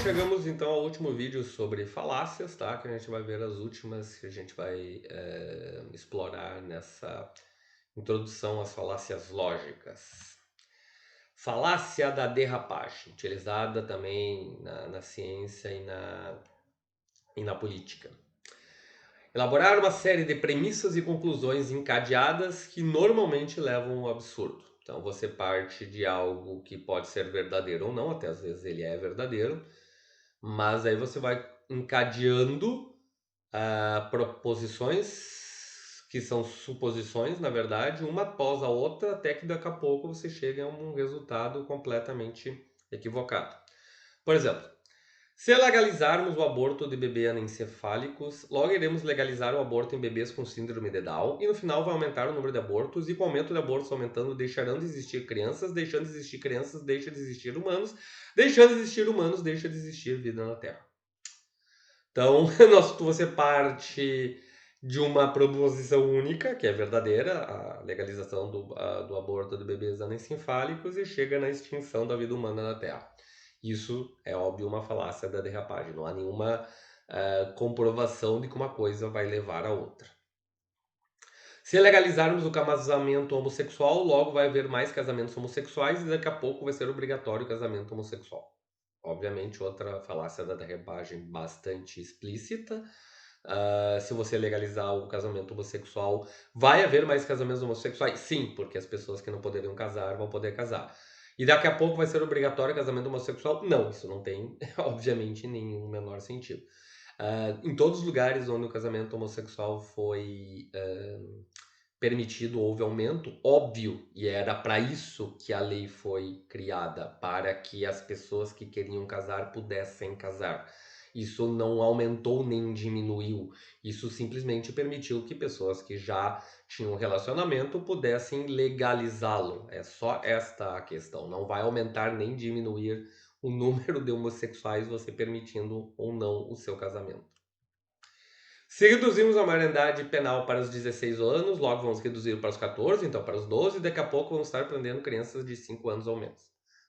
chegamos então ao último vídeo sobre falácias, tá? Que a gente vai ver as últimas que a gente vai explorar nessa introdução às falácias lógicas. Falácia da derrapagem, utilizada também na ciência e na política. Elaborar uma série de premissas e conclusões encadeadas que normalmente levam ao absurdo. Então você parte de algo que pode ser verdadeiro ou não, até às vezes ele é verdadeiro, mas aí você vai encadeando proposições que são suposições, na verdade, uma após a outra, até que daqui a pouco você chega a um resultado completamente equivocado. Por exemplo, se legalizarmos o aborto de bebês anencefálicos, logo iremos legalizar o aborto em bebês com síndrome de Down, e no final vai aumentar o número de abortos, e com o aumento de abortos aumentando, deixarão de existir crianças, deixando de existir crianças, deixa de existir humanos, deixando de existir humanos, deixa de existir vida na Terra. Então, você parte de uma proposição única, que é verdadeira, a legalização do aborto de bebês anencefálicos, e chega na extinção da vida humana na Terra. Isso é óbvio uma falácia da derrapagem, não há nenhuma comprovação de que uma coisa vai levar a outra. Se legalizarmos o casamento homossexual, logo vai haver mais casamentos homossexuais e daqui a pouco vai ser obrigatório o casamento homossexual. Obviamente, outra falácia da derrapagem bastante explícita. Se você legalizar o casamento homossexual, vai haver mais casamentos homossexuais? Sim, porque as pessoas que não poderiam casar vão poder casar. E daqui a pouco vai ser obrigatório o casamento homossexual? Não, isso não tem, obviamente, nenhum menor sentido. Em todos os lugares onde o casamento homossexual foi permitido, houve aumento, óbvio, e era para isso que a lei foi criada, para que as pessoas que queriam casar pudessem casar. Isso não aumentou nem diminuiu, isso simplesmente permitiu que pessoas que já tinham relacionamento pudessem legalizá-lo. É só esta a questão, não vai aumentar nem diminuir o número de homossexuais você permitindo ou não o seu casamento. Se reduzirmos a maioridade penal para os 16 anos, logo vamos reduzir para os 14, então para os 12, e daqui a pouco vamos estar prendendo crianças de 5 anos ou menos.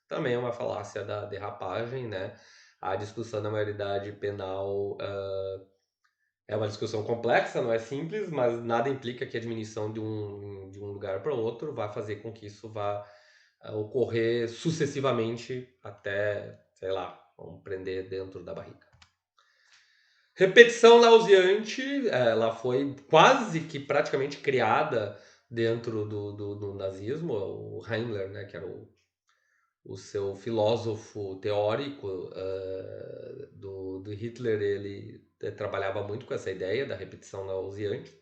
Também é uma falácia da derrapagem, né? A discussão da maioridade penal é uma discussão complexa, não é simples, mas nada implica que a diminuição de um lugar para outro vai fazer com que isso vá ocorrer sucessivamente até, sei lá, vamos prender dentro da barriga. Repetição nauseante, ela foi quase que praticamente criada dentro do nazismo. O Himmler, né, que era o seu filósofo teórico do Hitler, ele trabalhava muito com essa ideia da repetição nauseante.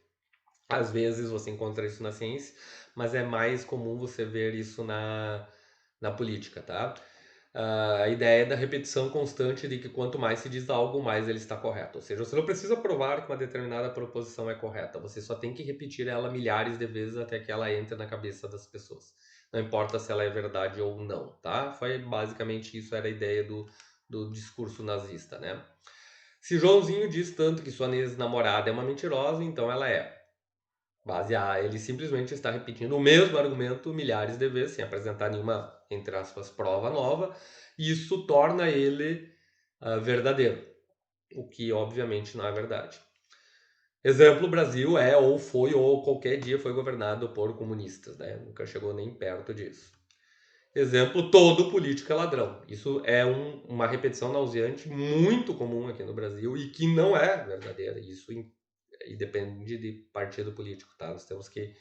Às vezes você encontra isso na ciência, mas é mais comum você ver isso na política, tá? A ideia é da repetição constante de que quanto mais se diz algo, mais ele está correto. Ou seja, você não precisa provar que uma determinada proposição é correta, você só tem que repetir ela milhares de vezes até que ela entre na cabeça das pessoas. Não importa se ela é verdade ou não, tá? Foi basicamente isso, era a ideia do discurso nazista, né? Se Joãozinho diz tanto que sua ex-namorada é uma mentirosa, então ela é. Ele simplesmente está repetindo o mesmo argumento milhares de vezes, sem apresentar nenhuma, entre aspas, prova nova, e isso torna ele verdadeiro, o que obviamente não é verdade. Exemplo, o Brasil é ou foi ou qualquer dia foi governado por comunistas, né? Nunca chegou nem perto disso. Exemplo, todo político é ladrão. Isso é uma repetição nauseante muito comum aqui no Brasil e que não é verdadeira. Isso e depende de partido político, tá? Nós temos que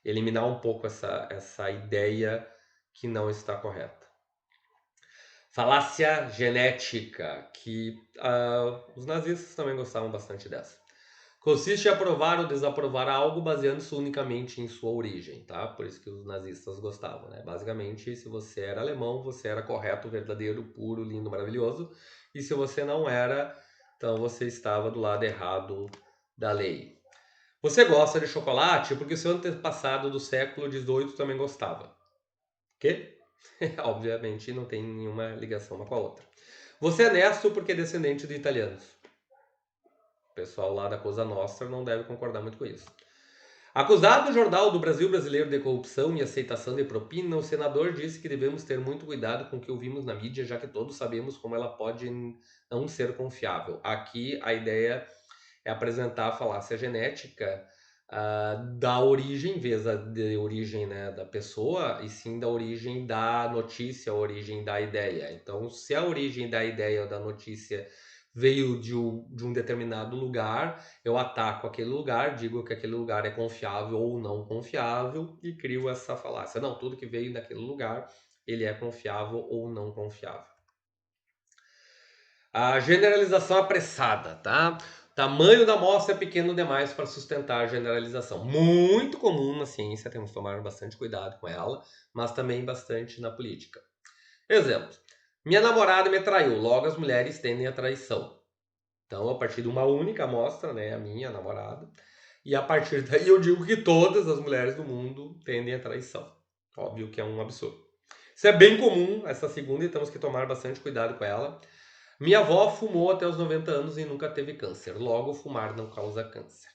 eliminar um pouco essa ideia que não está correta. Falácia genética, que os nazistas também gostavam bastante dessa. Consiste em aprovar ou desaprovar algo baseando-se unicamente em sua origem, tá? Por isso que os nazistas gostavam, né? Basicamente, se você era alemão, você era correto, verdadeiro, puro, lindo, maravilhoso. E se você não era, então você estava do lado errado da lei. Você gosta de chocolate porque seu antepassado do século XVIII também gostava. Quê? Obviamente não tem nenhuma ligação uma com a outra. Você é honesto porque é descendente de italianos. O pessoal lá da Cosa Nostra não deve concordar muito com isso. Acusado no Jornal do Brasil Brasileiro de corrupção e aceitação de propina, o senador disse que devemos ter muito cuidado com o que ouvimos na mídia, já que todos sabemos como ela pode não ser confiável. Aqui a ideia é apresentar a falácia genética da origem, em vez de origem, né, da pessoa, e sim da origem da notícia, a origem da ideia. Então, se a origem da ideia ou da notícia veio de um determinado lugar, eu ataco aquele lugar, digo que aquele lugar é confiável ou não confiável e crio essa falácia. Não, tudo que veio daquele lugar, ele é confiável ou não confiável. A generalização apressada, tá? Tamanho da amostra é pequeno demais para sustentar a generalização. Muito comum na ciência, temos que tomar bastante cuidado com ela, mas também bastante na política. Exemplo: minha namorada me traiu, logo as mulheres tendem a traição. Então, a partir de uma única amostra, né, a minha namorada, e a partir daí eu digo que todas as mulheres do mundo tendem a traição. Óbvio que é um absurdo. Isso é bem comum, essa segunda, e temos que tomar bastante cuidado com ela. Minha avó fumou até os 90 anos e nunca teve câncer. Logo, fumar não causa câncer.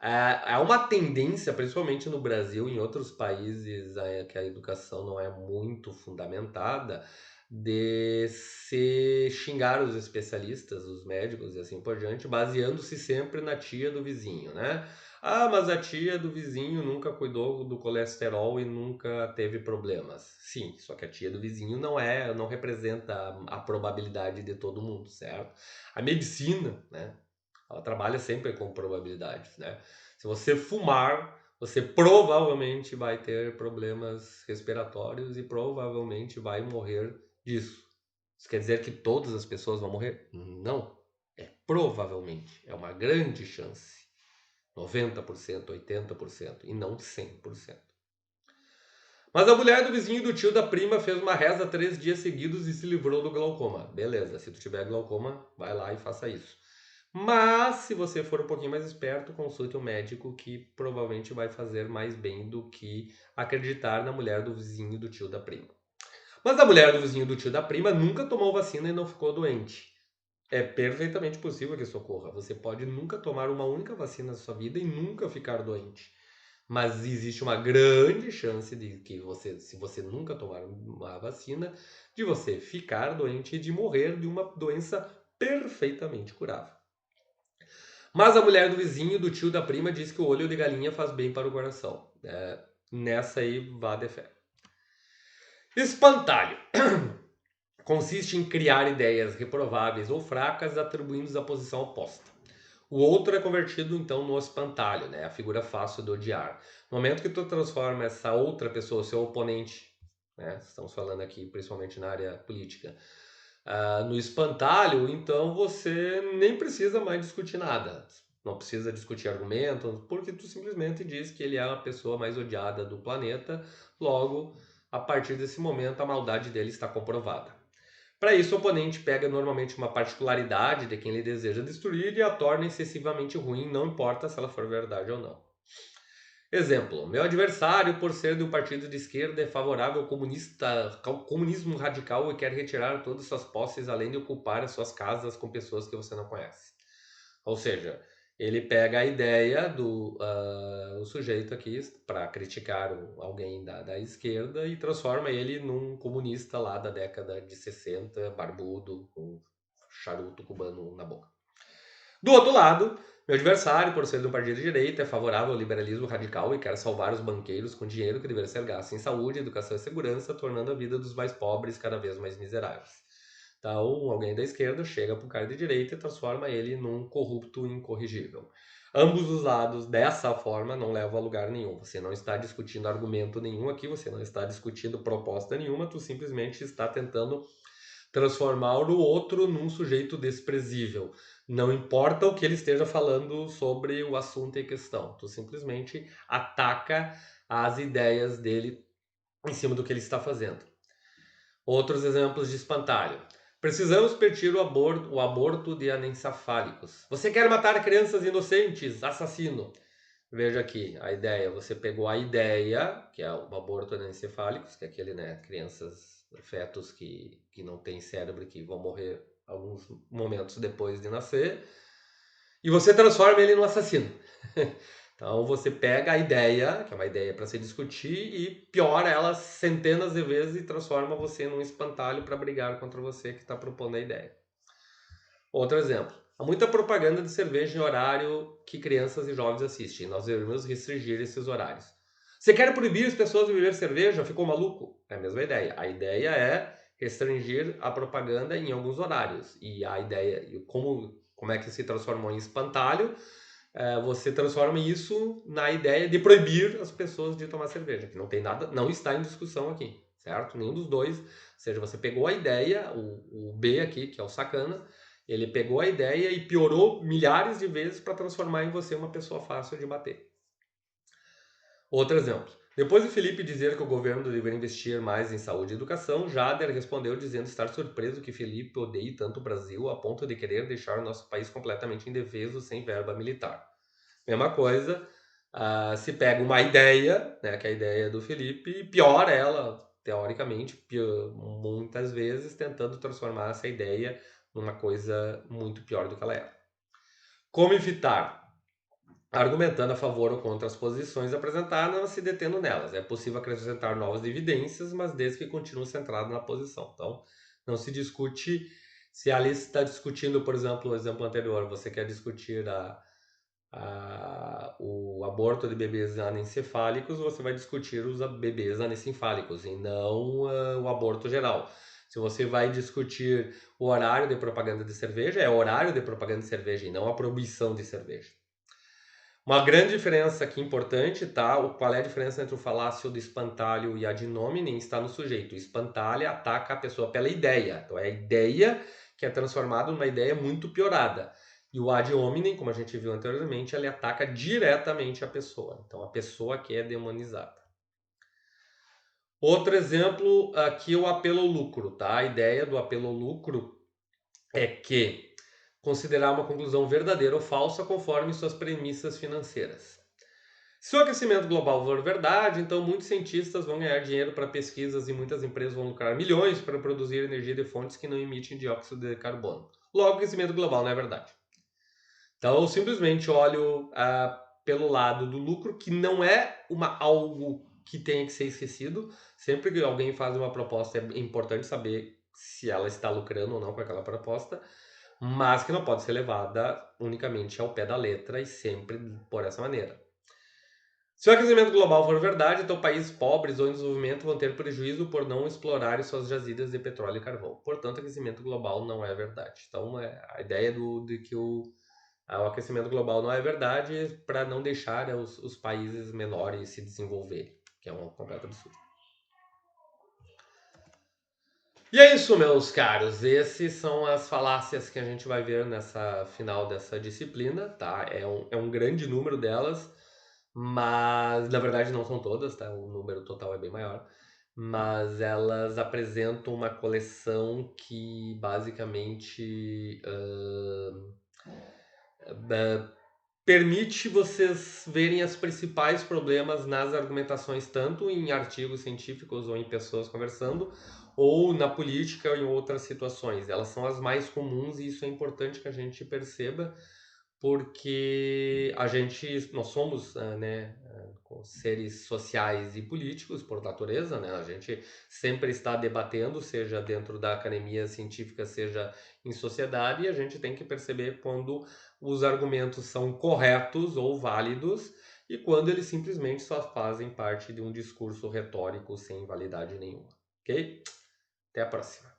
Há uma tendência, principalmente no Brasil e em outros países que a educação não é muito fundamentada, de se xingar os especialistas, os médicos e assim por diante, baseando-se sempre na tia do vizinho, né? Ah, mas a tia do vizinho nunca cuidou do colesterol e nunca teve problemas. Sim, só que a tia do vizinho não representa a probabilidade de todo mundo, certo? A medicina, né? Ela trabalha sempre com probabilidades, né? Se você fumar, você provavelmente vai ter problemas respiratórios e provavelmente vai morrer disso. Isso quer dizer que todas as pessoas vão morrer? Não. É provavelmente. É uma grande chance. 90%, 80% e não 100%. Mas a mulher do vizinho e do tio da prima fez uma reza 3 dias seguidos e se livrou do glaucoma. Beleza, se tu tiver glaucoma, vai lá e faça isso. Mas se você for um pouquinho mais esperto, consulte um médico que provavelmente vai fazer mais bem do que acreditar na mulher do vizinho e do tio da prima. Mas a mulher do vizinho e do tio da prima nunca tomou vacina e não ficou doente. É perfeitamente possível que isso ocorra. Você pode nunca tomar uma única vacina na sua vida e nunca ficar doente. Mas existe uma grande chance de que você, se você nunca tomar uma vacina, de você ficar doente e de morrer de uma doença perfeitamente curável. Mas a mulher do vizinho, do tio, da prima, diz que o olho de galinha faz bem para o coração. Nessa aí, vá de fé. Espantalho. Consiste em criar ideias reprováveis ou fracas atribuindo-as à posição oposta. O outro é convertido então no espantalho, né? A figura fácil de odiar. No momento que tu transforma essa outra pessoa, seu oponente, né? Estamos falando aqui principalmente na área política, no espantalho, então você nem precisa mais discutir nada. Não precisa discutir argumentos, porque tu simplesmente diz que ele é a pessoa mais odiada do planeta. Logo, a partir desse momento, a maldade dele está comprovada. Para isso, o oponente pega normalmente uma particularidade de quem ele deseja destruir e a torna excessivamente ruim, não importa se ela for verdade ou não. Exemplo: meu adversário, por ser de um partido de esquerda, é favorável ao comunismo radical e quer retirar todas suas posses, além de ocupar as suas casas com pessoas que você não conhece. Ou seja, ele pega a ideia do o sujeito aqui para criticar alguém da esquerda e transforma ele num comunista lá da década de 60, barbudo, com charuto cubano na boca. Do outro lado, meu adversário, por ser de um partido de direita, é favorável ao liberalismo radical e quer salvar os banqueiros com dinheiro que deveria ser gasto em saúde, educação e segurança, tornando a vida dos mais pobres cada vez mais miseráveis. Então, alguém da esquerda chega para o cara de direita e transforma ele num corrupto incorrigível. Ambos os lados, dessa forma, não levam a lugar nenhum. Você não está discutindo argumento nenhum aqui, você não está discutindo proposta nenhuma, tu simplesmente está tentando transformar o outro num sujeito desprezível. Não importa o que ele esteja falando sobre o assunto em questão. Tu simplesmente ataca as ideias dele em cima do que ele está fazendo. Outros exemplos de espantalho. Precisamos pedir o aborto de anencefálicos. Você quer matar crianças inocentes? Assassino. Veja aqui a ideia. Você pegou a ideia, que é o aborto anencefálicos, que é aquele, né, crianças, fetos que não têm cérebro e que vão morrer alguns momentos depois de nascer, e você transforma ele no assassino. Então você pega a ideia, que é uma ideia para se discutir, e piora ela centenas de vezes e transforma você num espantalho para brigar contra você que está propondo a ideia. Outro exemplo. Há muita propaganda de cerveja em horário que crianças e jovens assistem. Nós devemos restringir esses horários. Você quer proibir as pessoas de beber cerveja? Ficou maluco? É a mesma ideia. A ideia é restringir a propaganda em alguns horários. E a ideia, como é que se transformou em espantalho? Você transforma isso na ideia de proibir as pessoas de tomar cerveja, que não tem nada, não está em discussão aqui, certo? Nenhum dos dois. Ou seja, você pegou a ideia, o B aqui, que é o sacana, ele pegou a ideia e piorou milhares de vezes para transformar em você uma pessoa fácil de bater. Outro exemplo. Depois de Felipe dizer que o governo deveria investir mais em saúde e educação, Jader respondeu dizendo estar surpreso que Felipe odeie tanto o Brasil a ponto de querer deixar o nosso país completamente indefeso sem verba militar. Mesma coisa, se pega uma ideia, né, que é a ideia do Felipe, e piora ela, teoricamente, muitas vezes, tentando transformar essa ideia numa coisa muito pior do que ela é. Como evitar? Argumentando a favor ou contra as posições apresentadas, mas se detendo nelas. É possível acrescentar novas evidências, mas desde que continue centrado na posição. Então, não se discute se a Alice está discutindo, por exemplo, o exemplo anterior, você quer discutir o aborto de bebês anencefálicos, você vai discutir os bebês anencefálicos e não o aborto geral. Se você vai discutir o horário de propaganda de cerveja, é horário de propaganda de cerveja e não a proibição de cerveja. Uma grande diferença aqui importante, tá? Qual é a diferença entre o falácio do espantalho e a ad nominem? Está no sujeito. O espantalho ataca a pessoa pela ideia. Então é a ideia que é transformada numa ideia muito piorada. E o ad hominem, como a gente viu anteriormente, ele ataca diretamente a pessoa. Então a pessoa que é demonizada. Outro exemplo aqui é o apelo ao lucro, tá? A ideia do apelo ao lucro é que considerar uma conclusão verdadeira ou falsa conforme suas premissas financeiras. Se o aquecimento global for verdade, então muitos cientistas vão ganhar dinheiro para pesquisas e muitas empresas vão lucrar milhões para produzir energia de fontes que não emitem dióxido de carbono. Logo, o aquecimento global não é verdade. Então, eu simplesmente olho pelo lado do lucro, que não é algo que tenha que ser esquecido. Sempre que alguém faz uma proposta, é importante saber se ela está lucrando ou não com aquela proposta, mas que não pode ser levada unicamente ao pé da letra e sempre por essa maneira. Se o aquecimento global for verdade, então países pobres ou em desenvolvimento vão ter prejuízo por não explorarem suas jazidas de petróleo e carvão. Portanto, o aquecimento global não é verdade. Então, a ideia de que o aquecimento global não é verdade para não deixar os países menores se desenvolverem, que é um completo absurdo. E é isso, meus caros. Esses são as falácias que a gente vai ver nessa final dessa disciplina, tá? É um grande número delas, mas na verdade não são todas, tá? O número total é bem maior. Mas elas apresentam uma coleção que basicamente permite vocês verem os principais problemas nas argumentações, tanto em artigos científicos ou em pessoas conversando, ou na política ou em outras situações. Elas são as mais comuns e isso é importante que a gente perceba, porque nós somos, né, seres sociais e políticos por natureza, né? A gente sempre está debatendo, seja dentro da academia científica, seja em sociedade, e a gente tem que perceber quando os argumentos são corretos ou válidos e quando eles simplesmente só fazem parte de um discurso retórico sem validade nenhuma. Ok? Até a próxima.